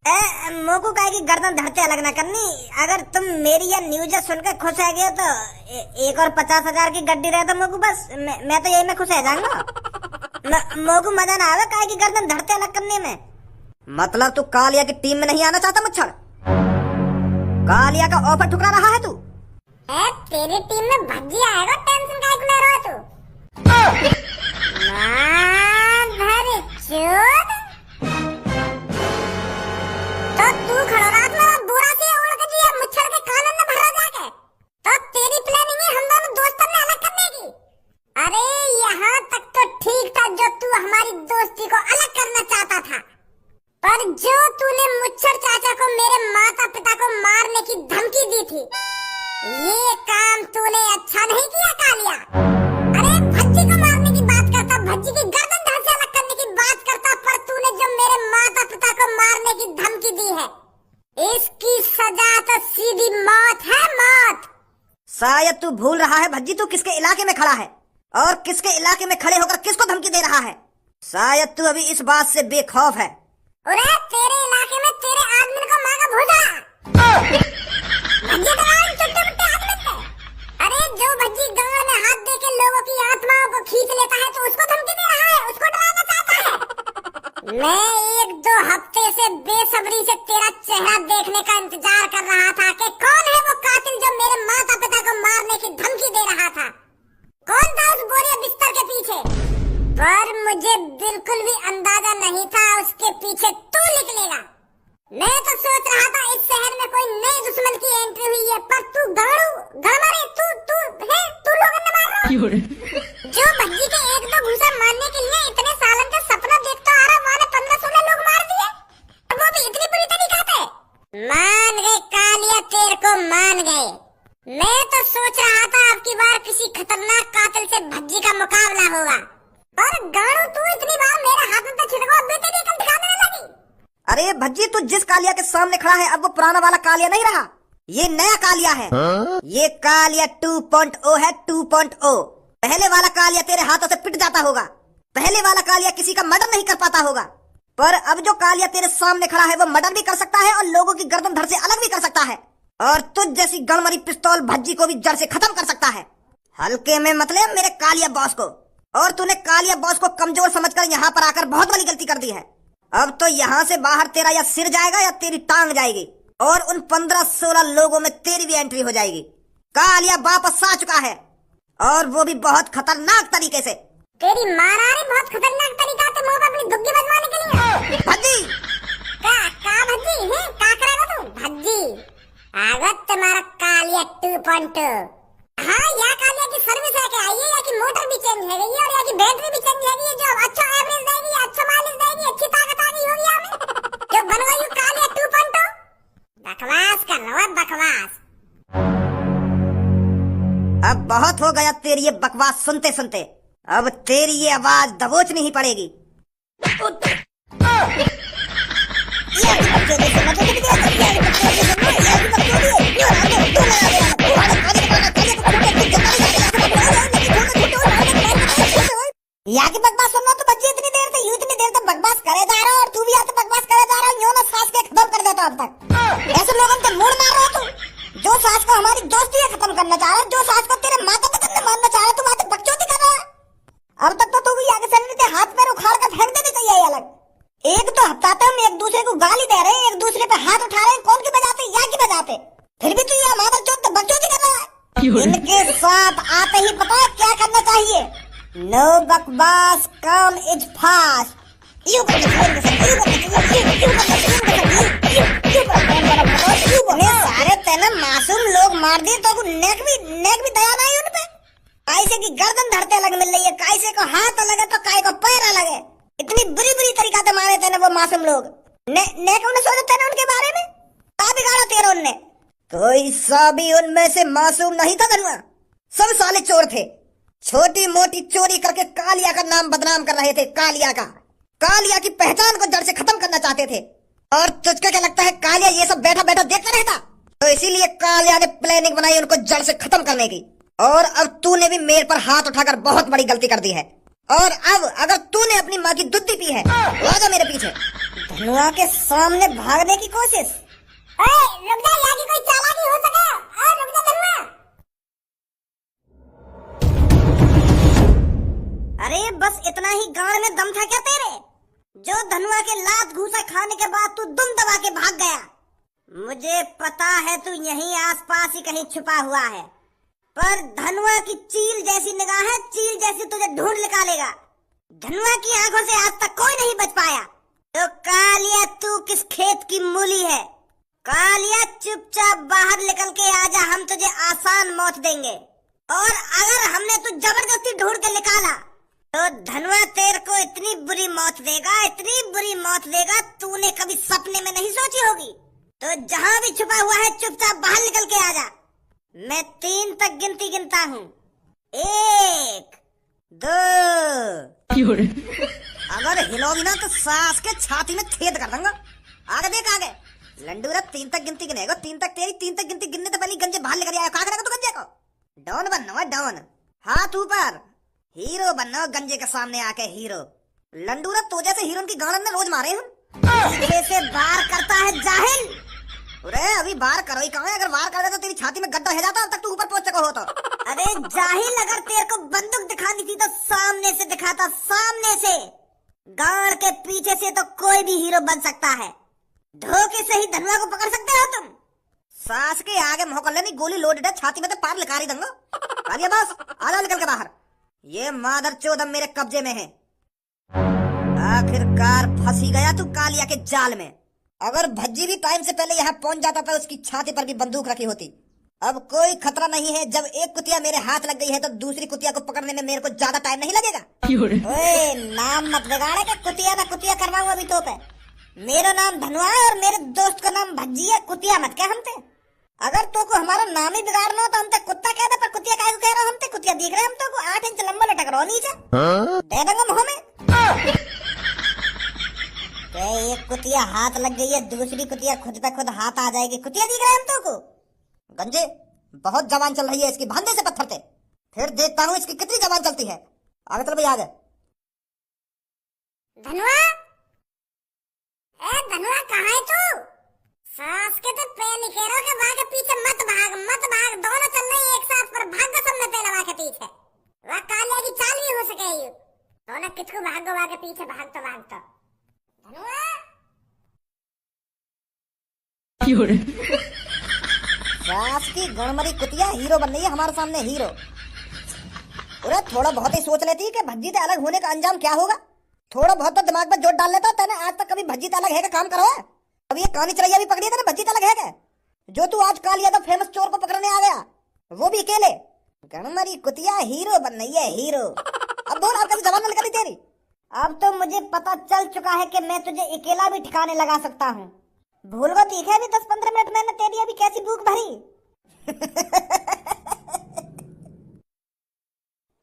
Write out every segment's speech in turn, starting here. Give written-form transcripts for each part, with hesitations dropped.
मोको काहे की गर्दन धरते अलग ना करनी। अगर तुम मेरी या न्यूज सुनकर खुश है गए तो एक और 50,000 की गड्डी रहे तो मोको बस मैं तो यही में खुश है जाऊंगा। मोको मजा ना आवे काहे की गर्दन धरते अलग करने में। मतलब तू कालिया की टीम में नहीं आना चाहता मुच्छड़? कालिया का ऑफर ठुकरा रहा है तू? तेरी टीम में भज्जी आएगा, टेंशन काहे को ले रहा है तू? तो तू खड़ा रहा था बुरा से उड़ के जिया मुच्छड़ के कानन में भरा जाके। तो तेरी प्लानिंग है हम दोनों दोस्तों ने अलग करने की। अरे यहाँ तक तो ठीक था जो तू हमारी दोस्ती को अलग करना चाहता था, पर जो तूने मुच्छड़ चाचा को मेरे माता पिता को मारने की धमकी दी थी, ये काम तूने अच्छा नहीं किया कालिया। अरे भज्जी को मारने की बात करता, भज्जी की गर्दन धड़ से अलग करने की बात करता, पर तूने जो मेरे माता पिता को मारने की धमकी दी है, इसकी सजा तो सीधी मौत है, मौत। शायद तू भूल रहा है भज्जी तू किसके इलाके में खड़ा है और किसके इलाके में खड़े होकर किसको धमकी दे रहा है। शायद तू अभी इस बात से बेखौफ है। अरे तेरे इलाके में तेरे आदमी को माँ का भूजा। भज्जी तो चुट्टे मुट्टे आदमी थे। अरे जो भज्जी गांव में हाथ दे के लोगों की आत्माओं को खींच लेता है तो उसको धमकी दे रहा है, उसको डराना चाहता है। मैं 1-2 हफ्ते से बेसब्री से तेरा चेहरा देखने का इंतजार कर रहा था कि कौन है वो कातिल जो मेरे माता पिता को मारने की धमकी दे रहा था। कौन था उस बोरिया बिस्तर के पीछे? पर मुझे बिल्कुल भी अंदाजा नहीं था उसके पीछे तू निकलेगा। मैं तो सोच रहा था इस शहर में कोई नए दुश्मन की एंट्री हुई है, पर तू गड़मारे तू लोगों ने मार रहा है। जो भज्जी के 1-2 घूसा मारने के लिए इतने सालन का सपना देखता आ रहा, माने 15-16 लोग मार दिए, वो भी इतनी बुरी तरीका से। मान गए कालिया, तेरे को मान गए। मैं तो सोच रहा था अब की बार किसी खतरनाक कातिल से भज्जी का मुकाबला होगा, पर गाड़ू तू इतनी बार मेरे हाथ में तो छिड़का, अब तेरी अकल दिखाने लगी। अरे भज्जी तू जिस कालिया के सामने खड़ा है अब वो पुराना वाला कालिया नहीं रहा, ये नया कालिया है। ये कालिया 2.0 है, 2.0। पहले वाला कालिया तेरे हाथों से पिट जाता होगा, पहले वाला कालिया किसी का मर्डर नहीं कर पाता होगा, पर अब जो कालिया तेरे सामने खड़ा है वो मर्डर भी कर सकता है और लोगों की गर्दन धड़ से अलग भी कर सकता है, और तुझ जैसी गणमरी पिस्तौल भज्जी को भी जड़ से खत्म कर सकता है। हल्के में मतलब मेरे कालिया बॉस को। और तूने कालिया बॉस को कमजोर समझकर यहाँ पर आकर बहुत बड़ी गलती कर दी है। अब तो यहाँ से बाहर तेरा या सिर जाएगा या तेरी टांग जाएगी, और उन 15-16 लोगों में तेरी भी एंट्री हो जाएगी। कालिया वापस आ चुका है, और वो भी बहुत खतरनाक तरीके से। तेरी मारा रे बहुत खतरनाक तरीका से मुंह पर अपनी दुग्गी बजवाने के लिए। भज्जी का भज्जी है, का करेगा तू भज्जी? आगत तुम्हारा कालिया 2.2। हाँ, या कालिया की सर्विस है क्या? ये या की मोटर भी चेंज है गई और या की बैटरी भी चेंज है गई, जो अच्छा एवरेज देगी, अच्छा माइलेज देगी, अच्छी ताकत आ गई होगी हमें, जो बन गई कालिया 2.2। बकवास कर रहा है, बकवास। अब बहुत हो गया तेरी ये बकवास सुनते सुनते, अब तेरी ये आवाज दबोचनी ही पड़ेगी। यहाँ की बकवास सुनना तो बच्ची इतनी देर तक बकवास करे जा रहा, और तू भी यहाँ से बकवास करे जा रहा, यूं ना सास के खत्म कर देता अब तक। ऐसे लोगों को मूड मार रहा तू, जो सास को हमारी दोस्ती है खत्म करना चाह रहा, जो सास को तेरे माता पिता ने मारना चाह रहा, तू वहाँ से बकचोदी कर रहा है। अब तक तो तू भी आगे चलने के हाथ पैर उखाड़ कर फेंक देनी चाहिए अलग। एक तो हफ्ता हम एक दूसरे को गाली दे रहे हैं, एक दूसरे पे हाथ उठा रहे हैं, कौन की बजाते या की बजाते, फिर भी तू ये हमारा चौथ बकचोदी कर रहा है। इनके साथ आते ही पता है क्या करना चाहिए? नो बकवास, कम इज फास्ट। सारे तेने मासूम लोग मार दिए तो नेक भी दया नहीं उन पे। कैसे की गर्दन धरते अलग मिल रही है, कैसे को हाथ अलग है तो काय को पैर अलग है। इतनी बुरी तरीका से मारे थे ना वो मासूम लोग। नेक उन्हें सोचे थे ना उनके बारे में, का बिगाड़ा तेरा उनने? कोई सा भी उनमें से मासूम नहीं था धनुआ, सब साले चोर थे। छोटी मोटी चोरी करके कालिया का नाम बदनाम कर रहे थे। कालिया की पहचान को जड़ से खत्म करना चाहते थे। और तुझको क्या लगता है कालिया ये सब बैठा बैठा देखता रहता? तो इसीलिए कालिया ने प्लानिंग बनाई उनको जड़ से खत्म करने की। और अब तूने भी मेरे पर हाथ उठाकर बहुत बड़ी गलती कर दी है। और अब अगर तूने अपनी माँ की दूध पी है तो आ जा मेरे पीछे। धनुआ के सामने भागने की कोशिश। ओए रुक जा, यहाँ की कोई चालाकी हो सके। ओए रुक जा धनुआ। अरे बस इतना ही गाड़ में दम था क्या तेरे, जो धनुआ के लात घूसा खाने के बाद तू दुम दबा के भाग गया। मुझे पता है तू यहीं आसपास ही कहीं छुपा हुआ है, पर धनुआ की चील जैसी निगाहें चील जैसी तुझे ढूंढ निकालेगा। धनुआ की आंखों से आज तक कोई नहीं बच पाया। तो कालिया तू किस खेत की मूली है? कालिया चुपचाप बाहर निकल के आजा, हम तुझे आसान मौत देंगे। और अगर हमने तू जबरदस्ती ढूंढ के निकाला तो धनुआ तेरे को इतनी बुरी मौत देगा, इतनी बुरी मौत देगा तूने कभी सपने में नहीं सोची होगी। तो जहां भी छुपा हुआ है चुपचाप बाहर निकल के आजा। मैं 3 तक गिनती गिनता हूँ। 1 2। अगर हिलोगी ना तो सास के छाती में छेद कर दूंगा। आगे देख आगे। लंडूरा 3 तक गिनती गिनेगा। 3 तक तेरी, 3 तक गिनती गिनने तो पहले गंजे बाहर लेकर आया। क्या करेगा तू गंजे को? डॉन बनना है डॉन, हाथ ऊपर, हीरो बनना गंजे के सामने आके हीरो। लंडूरा तो जैसे हीरो की गाड़न में रोज मारे हम। से बार करता है जाहिल। अरे अभी बार करो ही कहाँ है? अगर बार कर दे तो तेरी छाती में गड्ढा है जाता, अब तक तू ऊपर पहुंच सको हो तो। अरे जाहिल, अगर तेरे को बंदूक दिखानी थी तो सामने से दिखाता, सामने से। गाड़ के पीछे से तो कोई भी हीरो बन सकता है। धोखे से ही धनुआ को पकड़ सकते हो तुम। सास के आगे मोहकल नहीं, गोली लोडेड है, छाती में तो पार लिकारी दूंगा। कालिया बस आजा निकल के बाहर। ये मादर चोदम मेरे कब्जे में है। आखिरकार फंसी गया तू कालिया के जाल में। अगर भज्जी भी टाइम से पहले यहाँ पहुंच जाता था, उसकी छाती पर भी बंदूक रखी होती। अब कोई खतरा नहीं है। जब एक कुतिया मेरे हाथ लग गई है तो दूसरी कुतिया को पकड़ने में मेरे को ज्यादा टाइम नहीं लगेगा। ओए नाम मत बिगाड़े कि कुतिया ना कुतिया करवाऊं अभी तो पे। मेरा नाम धनुआ है और मेरे दोस्त का नाम भज्जी है। कुतिया मत कह हमते। अगर तो को हमारा नाम ही बिगाड़ना हो तो हमते कुत्ता कह दे, पर कुतिया काहे को कह रहा हमते? कुतिया दिख रहे हम तो को 8 इंच लंबा लटक रहा नीचे। दे दूंगा मुंह में। एक कुतिया हाथ लग गई है, दूसरी कुतिया खुद पे खुद हाथ आ जाएगी। कुतिया दिख रहा है हम तो को। गंजे बहुत जवान चल रही है इसकी, भांडे से पत्थर थे। फिर देखता हूँ इसकी कितनी जवान चलती है। आगे चल भाई आगे। धनुआ, ए धनुआ कहाँ है तू? सास के तो पैर निखेरो के भाग के पीछे मत भाग, मत भाग। दोनों चल रही है एक साथ, पर भाग सब में पैर लगा के पीछे। वह कालिया की चाल भी हो सके यू। दोनों किसको भागो भाग के पीछे भाग तो। धनुआ सास की गणमरी कुतिया हीरो बन रही है हमारे सामने, हीरो। अरे थोड़ा बहुत ही सोच लेती कि भज्जी से अलग होने का अंजाम क्या होगा। थोड़ा बहुत तो दिमाग में जोर डाल लेता। तेने आज तक कभी भज्जी से अलग है का काम करो है? अब ये कहानी चलैया भी पकड़ी तेने, भज्जी से अलग है क्या? जो तू आज कालिया तो फेमस चोर को पकड़ने आ गया, वो भी अकेले। गणमरी कुतिया हीरो बन रही है, हीरो। अब बोल आपका जवान निकली तेरी। अब तो मुझे पता चल चुका है कि मैं तुझे अकेला भी ठिकाने लगा सकता हूँ। भूल गो दिखे अभी 10-15 मिनट मैंने तेरी अभी कैसी भूख भरी।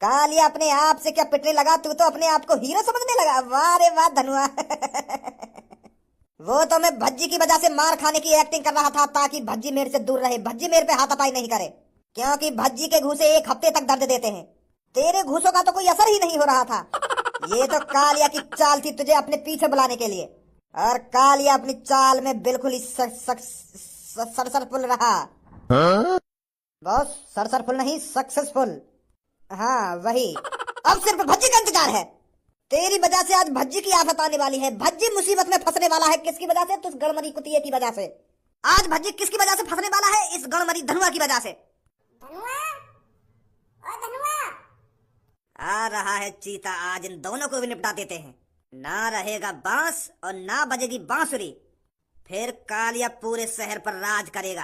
कालिया अपने आप से क्या पिटने लगा? तू तो अपने आप को हीरो समझने लगा। वाह रे वाह धनुआ। वो तो मैं भज्जी की वजह से मार खाने की एक्टिंग कर रहा था ताकि भज्जी मेरे से दूर रहे, भज्जी मेरे पे हाथापाई नहीं करे। क्योंकि भज्जी के घूसे 1 हफ्ते तक दर्द देते हैं। तेरे घूसों का तो कोई असर ही नहीं हो रहा था। ये तो कालिया की चाल थी तुझे अपने पीछे बुलाने के लिए, और कालिया अपनी चाल में बिल्कुल ही सक्सेसफुल रहा। बॉस सरसरफुल नहीं, सक्सेसफुल। हाँ वही। अब सिर्फ भज्जी का इंतजार है। तेरी वजह से आज भज्जी की आफत आने वाली है। भज्जी मुसीबत में फंसने वाला है। किसकी वजह से? तुझ गणमरी कुतिये की वजह से। आज भज्जी किसकी वजह से फंसने वाला है? इस गणमरी धनुआ की वजह से। धनुआ, ओ धनुआ। आ रहा है चीता, आज इन दोनों को भी निपटा देते हैं। ना रहेगा बांस और ना बजेगी बांसुरी, फिर कालिया पूरे शहर पर राज करेगा।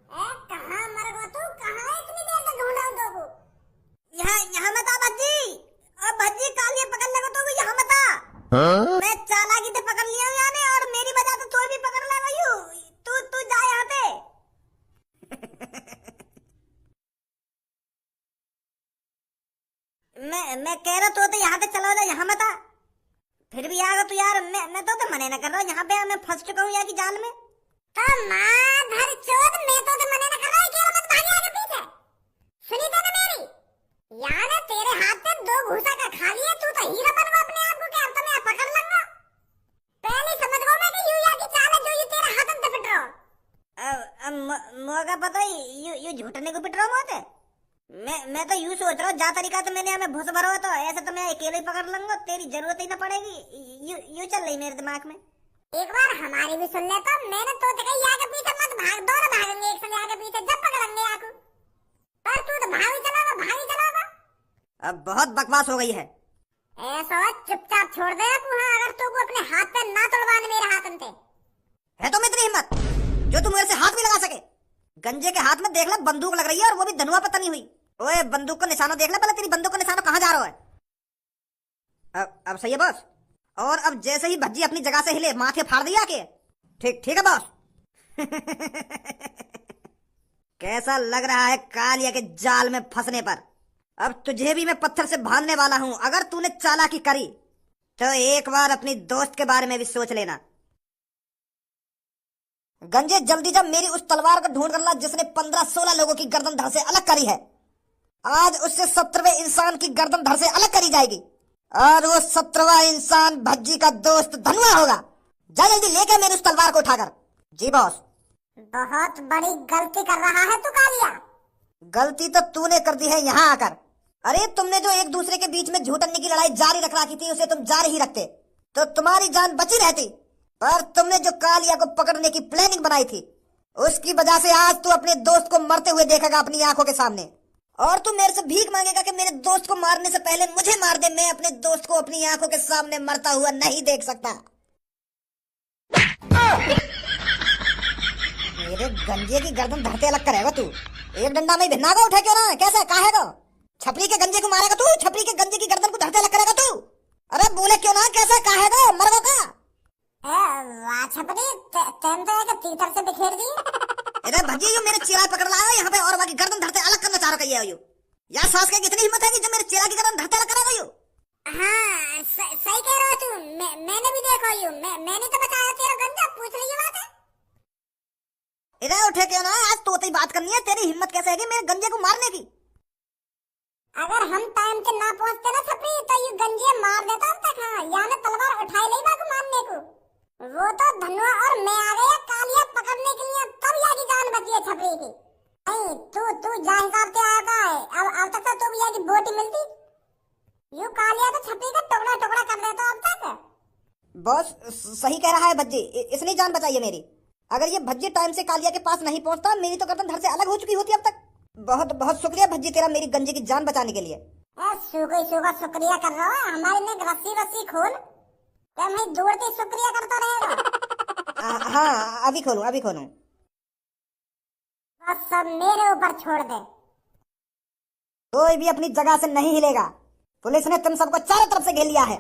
कहाँ मर गो तू? कहाँ है? इतनी देर से ढूंढा हूँ तो। यहाँ मत आ भज्जी। और भज्जी कालिया पकड़ लेगा तो यहाँ मत आ। मैं चालाकी से पकड़ लिया हूँ यानी, और मेरी वजह से तू भी पकड़ लेगा यू। तू जा यहाँ पे। मैं कह रहा तो यहाँ पे चला जा, यहाँ मत आ। फिर भी आगा तो यार, मैं तो मने न कर रहा हूँ। यहाँ पे मैं फंस चुका हूँ यहाँ की जाल में। तो माधर चोद, मैं तो मने न कर रहा हूँ कि मत भागे आगे पीछे। सुनी तो ना मेरी? यार तेरे हाथ में 2 घूसा का खा लिया, तू तो हीरो बनवा अपने आप को। क्या अब तो मैं पकड़ लूंगा। पहले समझ गो मैं कि यूया की चाल है जो ये तेरे हाथन से पिट रहा हूँ। मोगा पता ही यू झूठने को पिट रहा हूँ मोते। मैं तो यूं सोच रहा हूँ जा तरीका तो मैंने हमें भूस भरो तो ऐसे तो मैं अकेले ही पकड़ लूंगा, तेरी जरूरत ही ना पड़ेगी। यू चल रही मेरे दिमाग में। एक बार हमारी भी सुन ले तो मैंने तो कही आगे पीछे मत भाग, दोनों भागेंगे एक संग आगे पीछे जब पकड़ेंगे आकू। पर तू तो भागी चलावा। अब बहुत बकवास हो गई है। ऐसा चुपचाप छोड़ दे तू। हाँ, अगर तू को अपने हाथ पे ना तोड़वाने मेरे हाथन से है तो इतनी हिम्मत जो तू मेरे से हाथ भी लगा सके। गंजे के हाथ में देख ले बंदूक लग रही है और वो भी धनुआ पर तनी हुई। ओए बंदूक का निशाना देख ले पहले, तेरी बंदूक का निशाना कहाँ जा रहा है। अब सही है बॉस। और अब जैसे ही भज्जी अपनी जगह से हिले माथे फाड़ दिया के। ठीक है बॉस। कैसा लग रहा है कालिया के जाल में फंसने पर। अब तुझे भी मैं पत्थर से बांधने वाला हूं। अगर तूने चालाकी करी तो एक बार अपनी दोस्त के बारे में भी सोच लेना। गंजे जल्दी जब मेरी उस तलवार को ढूंढ कर ला जिसने 15-16 लोगों की गर्दन धड़ से अलग करी है। आज उससे 17वें इंसान की गर्दन धड़ से अलग करी जाएगी और वो 17वां इंसान भज्जी का दोस्त धनुआ होगा। जा जल्दी लेके मेरी उस तलवार को उठाकर। जी बॉस। बहुत बड़ी गलती कर रहा है तू कालिया। गलती तो तूने कर दी है यहाँ आकर। अरे तुमने जो एक दूसरे के बीच में झूठन्ने की लड़ाई जारी रख रखी थी उसे तुम जारी ही रखते तो तुम्हारी जान बची रहती। पर तुमने जो कालिया को पकड़ने की प्लानिंग बनाई थी उसकी वजह से आज तू अपने दोस्त को मरते हुए देखेगा अपनी आंखों के सामने। और तू मेरे से भीख मांगेगा कि मेरे दोस्त को मारने से पहले मुझे मार दे। मैं अपने दोस्त को अपनी आंखों के सामने मरता हुआ नहीं देख सकता। मेरे गंजे की गर्दन धरते अलग करेगा तू। एक डंडा में भिन्ना उठे क्यों ना। कैसा कहेगा छपरी के गंजे को मारेगा तू। छपरी के गंजे की गर्दन को धरते अलग करेगा तू। अरे बोले क्यों ना। कैसा कहेगा मरवा का। वाह छपरी तेम तो है तीतर से बिखेर दी। अरे भजी यो मेरे चेहरा पकड़ लाया यहाँ पे और बाकी गर्दन धरते अलग करना चाह रहा है। यार सास के इतनी हिम्मत है कि जो मेरे चेहरा की गर्दन धरते अलग करेगा। हाँ सही कह रहा तू। मैंने भी देखा यू। मैंने तो बताया तेरा गंजा पूछ ली बात है। इधर उठे क्यों ना। आज तो बात करनी है। तेरी हिम्मत कैसे है मेरे गंजे को मारने की। अगर हम टाइम से ना पहुंचते ना छपरी तो ये गंजे मार देता हम तक। हाँ यानी तलवार उठाई नहीं बाकू मारने को। वो तो धनुआ और मैं आ गया कालिया पकड़ने के लिए तब याकी जान बची है छपरी की। नहीं तू जा हिसाब से आया है। अब तक तो भी याकी बोटी मिलती। यू कालिया तो छपरी का टुकड़ा टुकड़ा कर देता अब तक। बॉस सही कह रहा है भज्जी। इसने जान बचाई है मेरी। अगर ये भज्जी टाइम से कालिया के पास नहीं पहुंचता मेरी तो गर्दन धड़ से अलग हो चुकी होती अब तक। बहुत बहुत शुक्रिया भज्जी तेरा मेरी गंजे की जान बचाने के लिए। सुगा शुक्रिया कर रहा है। हमारे लिए रस्सी खोल क्या मैं दौड़ते शुक्रिया करता रहेगा। हाँ अभी खोलूं। बस सब मेरे ऊपर छोड़ दे। कोई भी अपनी जगह से नहीं हिलेगा। पुलिस ने तुम सबको चारों तरफ से घेर लिया है।